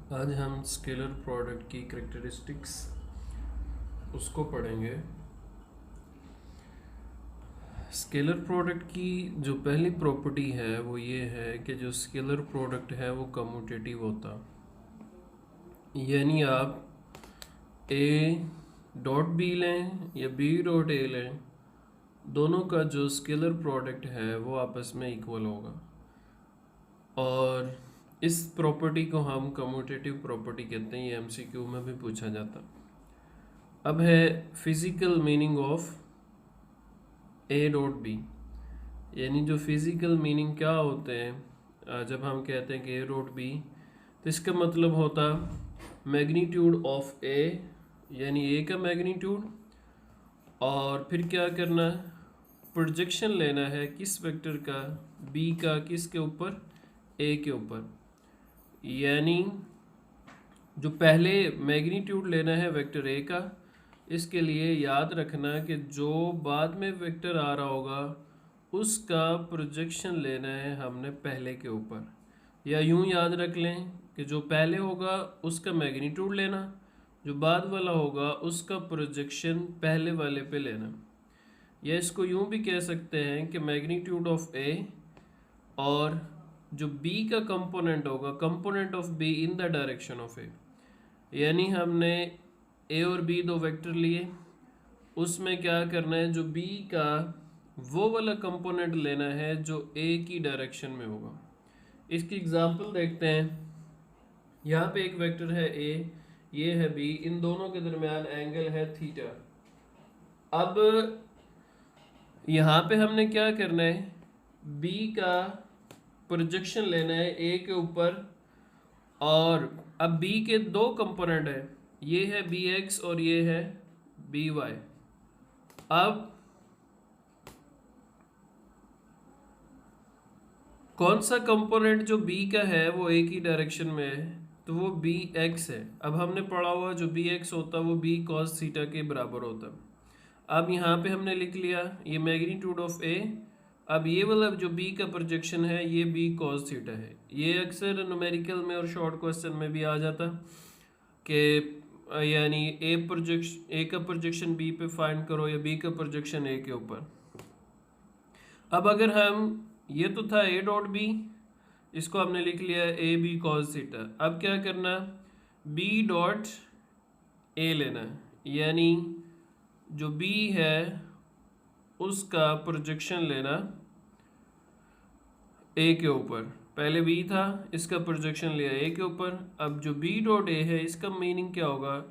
आज हम scalar product की करेक्टरिस्टिक्स उसको पढ़ेंगे। स्केलर प्रोडक्ट की जो पहली प्रॉपर्टी है वो ये है कि जो स्केलर प्रोडक्ट है वो कम्यूटेटिव होता, यानी आप ए डॉट बी लें या बी डॉट ए लें, दोनों का जो स्केलर प्रोडक्ट है वो आपस में इक्वल होगा। और इस प्रॉपर्टी को हम कम्यूटेटिव प्रॉपर्टी कहते हैं। ये एमसीक्यू में भी पूछा जाता। अब है physical meaning of A dot B, यानी जो फिजिकल मीनिंग क्या होते हैं जब हम कहते हैं कि ए डॉट बी, तो इसका मतलब होता मैग्नीट्यूड ऑफ ए, यानी ए का मैग्नीट्यूड, और फिर क्या करना, प्रोजेक्शन लेना है किस वेक्टर का, बी का, किसके ऊपर, ए के ऊपर। यानी जो पहले मैग्नीट्यूड लेना है वेक्टर ए का, इसके लिए याद रखना कि जो बाद में वेक्टर आ रहा होगा उसका प्रोजेक्शन लेना है हमने पहले के ऊपर। या यूं याद रख लें कि जो पहले होगा उसका मैग्नीट्यूड लेना, जो बाद वाला होगा उसका प्रोजेक्शन पहले वाले पे लेना। या इसको यूं भी कह सकते हैं कि मैग्नीट्यूड ऑफ ए और जो बी का कंपोनेंट होगा, component of B in the direction of A. यानी हमने ए और बी दो वेक्टर लिए, उसमें क्या करना है, जो बी का वो वाला कंपोनेंट लेना है जो ए की डायरेक्शन में होगा। इसकी एग्जांपल देखते हैं। यहाँ पे एक वेक्टर है ए, ये है बी, इन दोनों के दरमियान एंगल है थीटा। अब यहाँ पे हमने क्या करना है, बी का प्रोजेक्शन लेना है ए के ऊपर। और अब बी के दो कंपोनेंट है, ये है बी एक्स और ये है बी वाई। अब कौन सा कंपोनेंट जो बी का है वो ए की डायरेक्शन में है, तो वो बी एक्स है। अब हमने पढ़ा हुआ जो बी एक्स होता वो बी कॉस थीटा के बराबर होता। अब यहाँ पे हमने लिख लिया ये मैग्नीट्यूड ऑफ ए। अब ये वाला जो बी का प्रोजेक्शन है ये बी कॉस थीटा है। ये अक्सर न्यूमेरिकल में और शॉर्ट क्वेश्चन में भी आ जाता कि यानी ए का प्रोजेक्शन बी पे फाइंड करो या बी का प्रोजेक्शन ए के ऊपर। अब अगर हम, ये तो था ए डॉट बी, इसको हमने लिख लिया ए बी कॉस थीटा। अब क्या करना, बी डॉट ए लेना, यानी जो बी है उसका प्रोजेक्शन लेना ए के ऊपर। पहले बी था, इसका प्रोजेक्शन लिया ए के ऊपर। अब जो बी डॉट ए है इसका मीनिंग क्या होगा,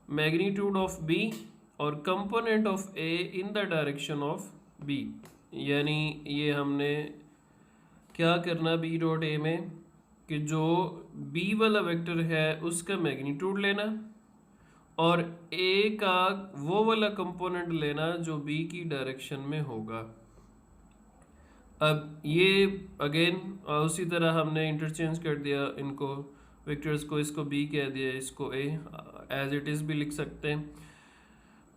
मैग्नीट्यूड ऑफ बी और component of A in the direction of B. यानी ये हमने क्या करना बी डॉट ए में, कि जो बी वाला वेक्टर है उसका मैग्नीट्यूड लेना और ए का वो वाला कंपोनेंट लेना जो बी की डायरेक्शन में होगा। अब ये अगेन उसी तरह हमने इंटरचेंज कर दिया इनको, वेक्टर्स को, इसको बी कह दिया, इसको ए, एज इट इज़ भी लिख सकते हैं।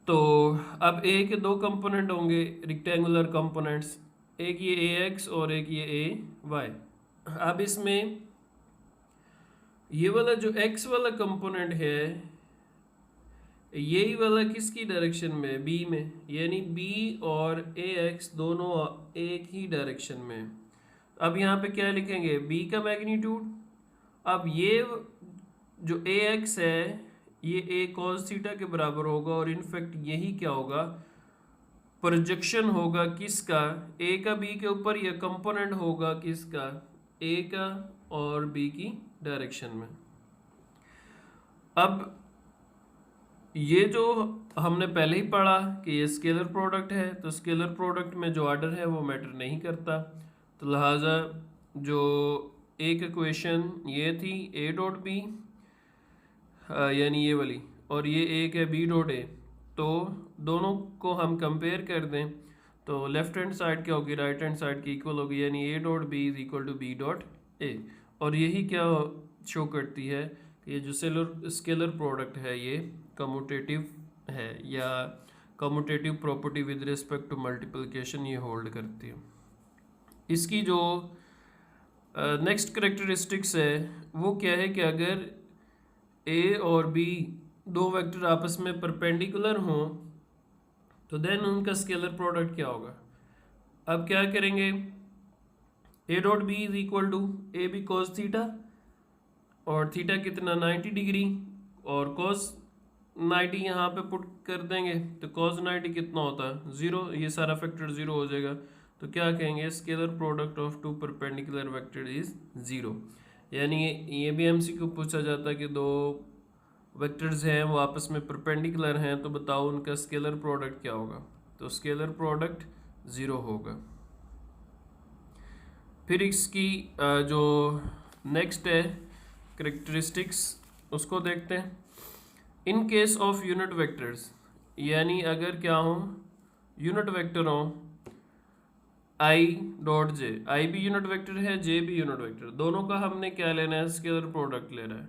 तो अब ए के दो कंपोनेंट होंगे रेक्टेंगुलर कंपोनेंट्स, एक ये ए एक्स और एक ये ए वाई। अब इसमें ये वाला जो एक्स वाला कंपोनेंट है यही वाला किसकी डायरेक्शन में, बी में, यानी बी और ए एक्स दोनों एक ही डायरेक्शन में। अब यहाँ पे क्या लिखेंगे, बी का मैग्नीट्यूड। अब ये जो ए एक्स है ये ए कॉस थीटा के बराबर होगा, और इनफैक्ट यही क्या होगा, प्रोजेक्शन होगा किसका, ए का बी के ऊपर, या कंपोनेंट होगा किसका, ए का और बी की डायरेक्शन में। अब ये जो हमने पहले ही पढ़ा कि ये स्केलर प्रोडक्ट है, तो स्केलर प्रोडक्ट में जो ऑर्डर है वो मैटर नहीं करता। तो लिहाजा जो एक इक्वेशन ये थी ए डॉट बी, यानी ये वाली, और ये एक है बी डॉट ए, तो दोनों को हम कंपेयर कर दें तो लेफ्ट हैंड साइड क्या होगी, राइट हैंड साइड की इक्वल होगी, यानी A dot B is equal to B dot A. और यही क्या शो करती है कि ये जो स्केलर प्रोडक्ट है ये कम्यूटेटिव है, या commutative property with respect to multiplication ये होल्ड करती है। इसकी जो नेक्स्ट करेक्टरिस्टिक्स है वो क्या है कि अगर ए और बी दो वेक्टर आपस में परपेंडिकुलर हों तो देन उनका स्केलर प्रोडक्ट क्या होगा। अब क्या करेंगे, A dot B is equal to A B cos theta, और थीटा कितना 90 डिग्री, और कॉस 90 यहाँ पे पुट कर देंगे तो कॉस 90 कितना होता है 0, ये सारा फैक्टर 0 हो जाएगा। तो क्या कहेंगे, scalar product of two perpendicular vector is 0। यानी ये भी एमसीक्यू पूछा जाता है कि दो वेक्टर्स हैं वो आपस में परपेंडिकुलर हैं तो बताओ उनका स्केलर प्रोडक्ट क्या होगा। तो स्केलर प्रोडक्ट 0 होगा। फिर इसकी जो नेक्स्ट है करेक्टरिस्टिक्स उसको देखते हैं। In case of unit vectors, यानी अगर क्या हो यूनिट वेक्टर हो आई डॉट जे, आई भी यूनिट वेक्टर है जे भी यूनिट वेक्टर, दोनों का हमने क्या लेना है, स्केलर प्रोडक्ट लेना है।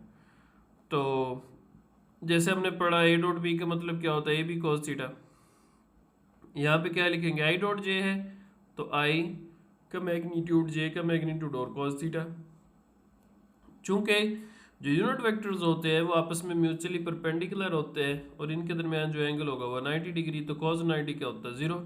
तो जैसे हमने पढ़ा ए डॉट बी का मतलब क्या होता है, ए बी कॉस थीटा। यहाँ पे क्या लिखेंगे, आई डॉट जे है तो आई का मैग्नीट्यूड जे का मैग्नीट्यूड और कॉस थीटा। चूंकि जो यूनिट वेक्टर्स होते हैं वो आपस में म्यूचुअली परपेंडिकुलर होते हैं और इनके दरमियान जो एंगल होगा वो 90 डिग्री, तो कॉस 90 क्या होता है 0।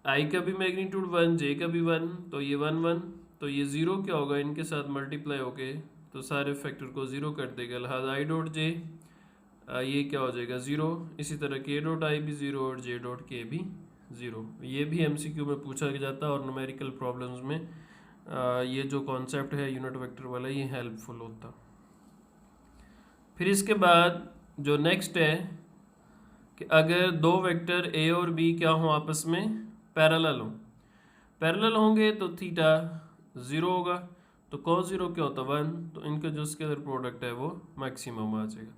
आई का भी मैग्नीट्यूड 1, जे का भी 1, तो ये 1 1, तो ये 0 क्या होगा, इनके साथ मल्टीप्लाई होके तो सारे फैक्टर को 0 कर देगा, लिहाजा आई डॉट जे ये क्या हो जाएगा 0। इसी तरह के डॉट आई भी 0 और जे डॉट के भी 0। ये भी एमसीक्यू में पूछा जाता है और न्यूमेरिकल प्रॉब्लम्स में ये जो कॉन्सेप्ट है यूनिट वेक्टर वाला ये हेल्पफुल होता। फिर इसके बाद जो नेक्स्ट है कि अगर दो वेक्टर ए और बी क्या हों आपस में पैरेलल हों, पैरेलल होंगे तो थीटा 0 होगा, तो cos 0 क्या होता है 1, तो इनका जो स्केलर प्रोडक्ट है वो मैक्सिमम आ जाएगा।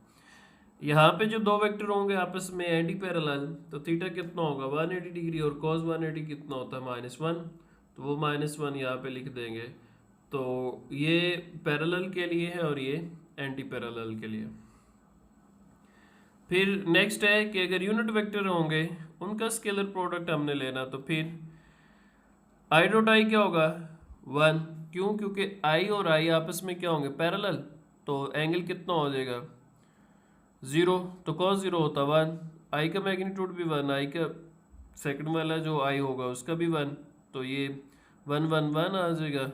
यहाँ पे जो दो वेक्टर होंगे आपस में एंटी पैरेलल तो थीटा कितना होगा 180 डिग्री, और cos 180 कितना होता है -1, तो वो -1 यहाँ पे लिख देंगे। तो ये पैरेलल के लिए है और ये एंटी पैरेलल के लिए। फिर नेक्स्ट है कि अगर यूनिट वेक्टर होंगे उनका स्केलर प्रोडक्ट हमने लेना, तो फिर आई डॉट आई क्या होगा 1, क्यों, क्योंकि आई और आई आपस में क्या होंगे पैरेलल, तो एंगल कितना हो जाएगा 0, तो cos 0 होता 1, आई का मैग्नीट्यूड भी 1, आई का सेकंड वाला जो आई होगा उसका भी 1, तो ये 1 1 1 आ जाएगा।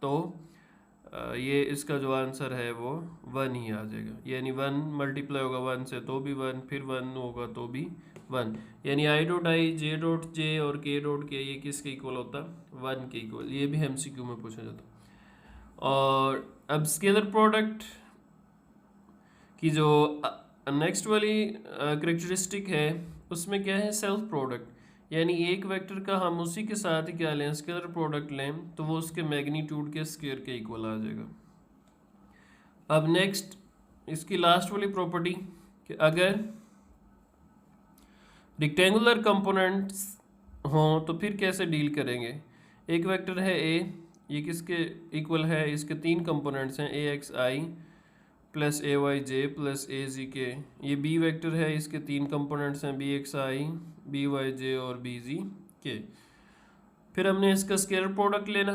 तो ये इसका जो आंसर है वो 1 ही आ जाएगा, यानी 1 मल्टीप्लाई होगा 1 से तो भी 1, फिर 1 होगा तो भी 1, यानी I dot I J dot J और के डॉट के ये किसके इक्वल होता 1 के इक्वल। ये भी एमसीक्यू में पूछा जाता। और अब स्केलर प्रोडक्ट की जो नेक्स्ट वाली करेक्टरिस्टिक है उसमें क्या है सेल्फ प्रोडक्ट, यानी एक वेक्टर का हम उसी के साथ ही क्या लें स्केलर प्रोडक्ट लें तो वो उसके मैग्नीट्यूड के स्क्वायर के इक्वल आ जाएगा। अब नेक्स्ट इसकी लास्ट वाली प्रॉपर्टी कि अगर रेक्टेंगुलर कंपोनेंट्स हों तो फिर कैसे डील करेंगे। एक वेक्टर है ए, ये किसके इक्वल है, इसके 3 कंपोनेंट्स हैं ए x I plus A Y J plus A जी के। ये बी वेक्टर है, इसके 3 कंपोनेंट्स हैं बी एक्स आई बी वाई जे और बी जी के। फिर हमने इसका स्केलर प्रोडक्ट लेना,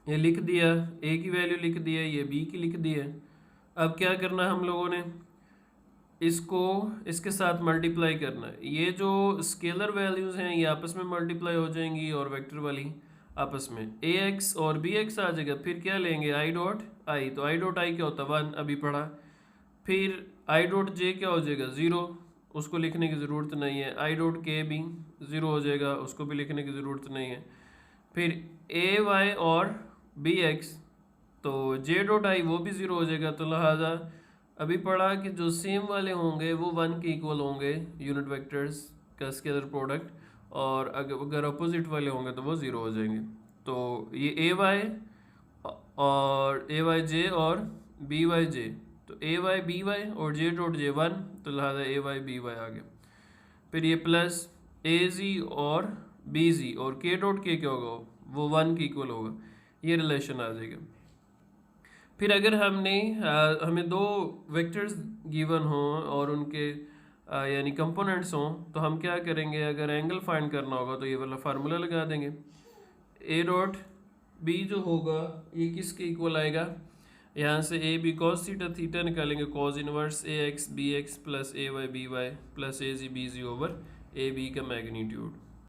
ये लिख दिया, ए की वैल्यू लिख दिया, ये बी की लिख दी है। अब क्या करना है हम लोगों ने, इसको इसके साथ मल्टीप्लाई करना है। ये जो स्केलर वैल्यूज़ हैं ये आपस में मल्टीप्लाई हो जाएंगी और वेक्टर वाली आपस में ए एक्स और बी एक्स आ जाएगा। फिर क्या लेंगे आई डॉट आई, तो आई डॉट आई क्या होता है 1 अभी पढ़ा। फिर आई डॉट जे क्या हो जाएगा 0, उसको लिखने की ज़रूरत नहीं है। आई डॉट के भी 0 हो जाएगा, उसको भी लिखने की ज़रूरत नहीं है। फिर ए वाई और बी एक्स, तो जे डॉट आई वो भी 0 हो जाएगा। तो लिहाजा अभी पढ़ा कि जो सेम वाले होंगे वो 1 के इक्वल होंगे यूनिट वेक्टर्स का स्केलर प्रोडक्ट, और अगर अपोजिट वाले होंगे तो वो 0 हो जाएंगे। तो ये ए वाई और ए वाई जे और बी वाई जे, तो ए वाई बी वाई और जे डॉट जे 1, तो लिहाजा ए वाई बी वाई आ गया। फिर ये प्लस ए जी और बी जी और के डॉट के क्या होगा वो 1 के इक्वल होगा, ये रिलेशन आ जाएगा। फिर अगर हमें 2 वेक्टर्स गिवन हों और उनके यानी कंपोनेंट्स हों तो हम क्या करेंगे, अगर एंगल फाइंड करना होगा तो ये वाला फार्मूला लगा देंगे। ए डॉट बी जो होगा ये किसके इक्वल आएगा, यहाँ से A B cos theta, theta निकालेंगे cos inverse A x B x plus A y B y plus A z B z over A B का मैग्नीट्यूड।